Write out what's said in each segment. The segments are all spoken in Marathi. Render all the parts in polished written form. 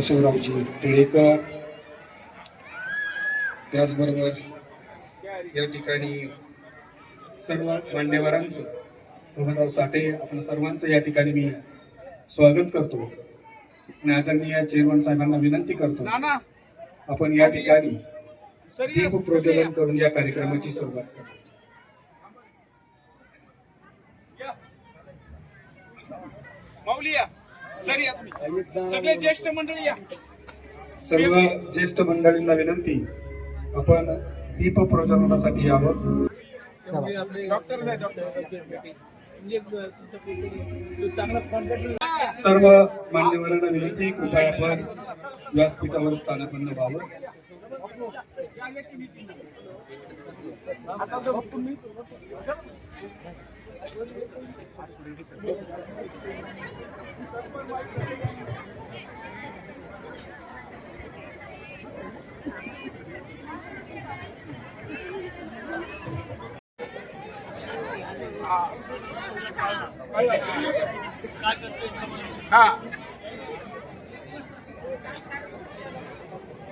शिवरामजी टिळेकर, त्याचबरोबर या ठिकाणी सर्व मान्यवरांचं, मोहनराव साठे, आपण सर्वांचं या ठिकाणी मी स्वागत करतो आणि आदरणीय चेअरमन साहेबांना विनंती करतो आपण या ठिकाणी दीप प्रज्वलन करून या कार्यक्रमाची सुरुवात करू. सगळे ज्येष्ठ मंडळी या. सर्व ज्येष्ठ मंडळींना विनंती, आपण दीप प्रज्वलनासाठी यावं. सर्व मान्यवरांना विनंती, कृपया आपण व्यासपीठावर स्थानापन्न व्हावं.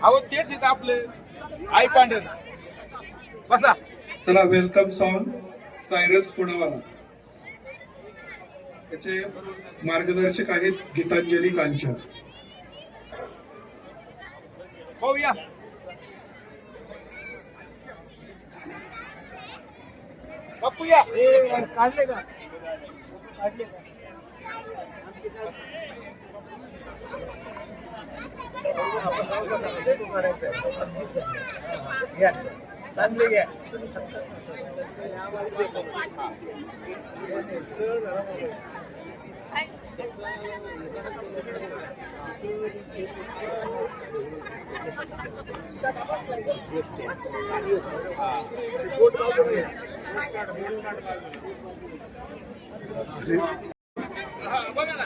अहो तेच इथं आपले आई पांढर बसा. चला, वेलकम सॉन्ग सायरस पुणेवाला. त्याचे मार्गदर्शक आहेत गीतांजली कांचन. हो या. बापू या. काढले का? काढले का? चांगले घ्या. बघा ना.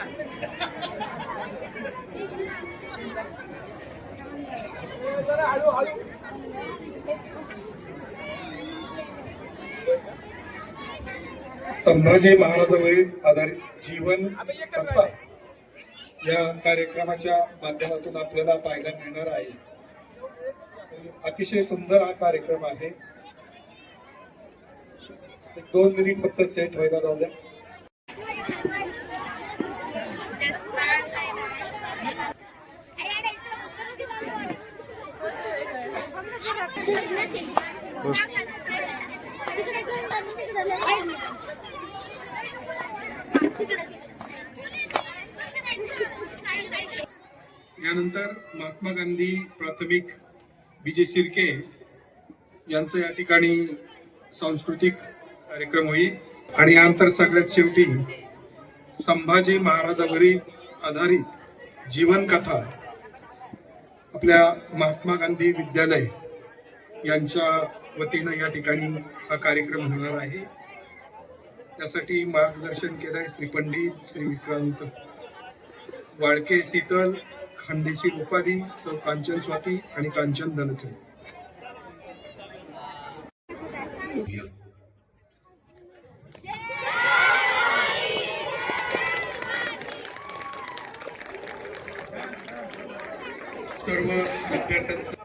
संभाजी महाराजांवरील आधारित जीवन कथा या कार्यक्रमाच्या माध्यमातून आपल्याला पाहायला मिळणार आहे. अतिशय सुंदर हा कार्यक्रम आहे. 2 मिनिट फक्त सेट व्हायला जाऊ द्या. यानंतर महात्मा गांधी प्राथमिक विजय शिर्के यांचं या ठिकाणी सांस्कृतिक कार्यक्रम होईल आणि यानंतर सगळ्यात शेवटी संभाजी महाराजांवरील आधारित जीवन कथा आपल्या महात्मा गांधी विद्यालय यांच्या वतीनं या ठिकाणी हा कार्यक्रम होणार आहे. त्यासाठी मार्गदर्शन केलंय श्री पंडित श्री विक्रांत वाळके शीतल, खानदेशी उपाधी सौ कांचन स्वाती आणि कांचन धनसे. सर्व विद्यार्थ्यांचं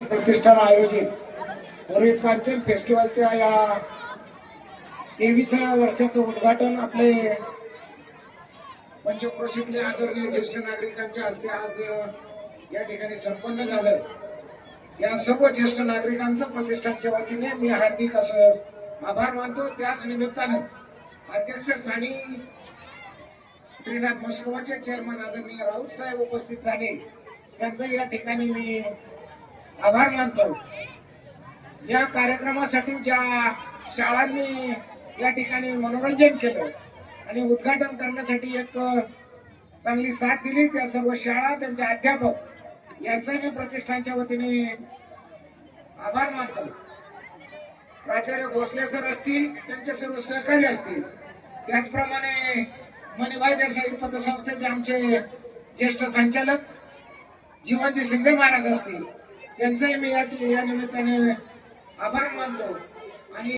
प्रतिष्ठान आयोजित वरील कांचन फेस्टिवलच्या या 23व्या वर्षाचं उद्घाटन आपले पंचक्रोशीतले आदरणीय ज्येष्ठ नागरिकांच्या हस्ते आज या ठिकाणी संपन्न झालं. या सर्व ज्येष्ठ नागरिकांचं प्रतिष्ठानच्या वतीने मी हार्दिक असं आभार मानतो. त्याच निमित्तानं अध्यक्षस्थानी श्रीनाथ मस्कोवाचे चेअरमन आदरणीय राऊत साहेब उपस्थित झाले, त्यांचं या ठिकाणी मी आभार मानतो. या कार्यक्रमासाठी ज्या शाळांनी या ठिकाणी मनोरंजन केलं आणि उद्घाटन करण्यासाठी एक चांगली साथ दिली. त्या सर्व शाळा, त्यांचे अध्यापक यांचा मी प्रतिष्ठानच्या वतीने आभार मानतो. प्राचार्य भोसले सर असतील, त्यांचे सर्व सहकारी असतील, त्याचप्रमाणे मणिभाई देसाई पतसंस्थेचे आमचे ज्येष्ठ संचालक जीवनजी शिंदे महाराज असतील, त्यांचाही मी या निमित्ताने आभार मानतो.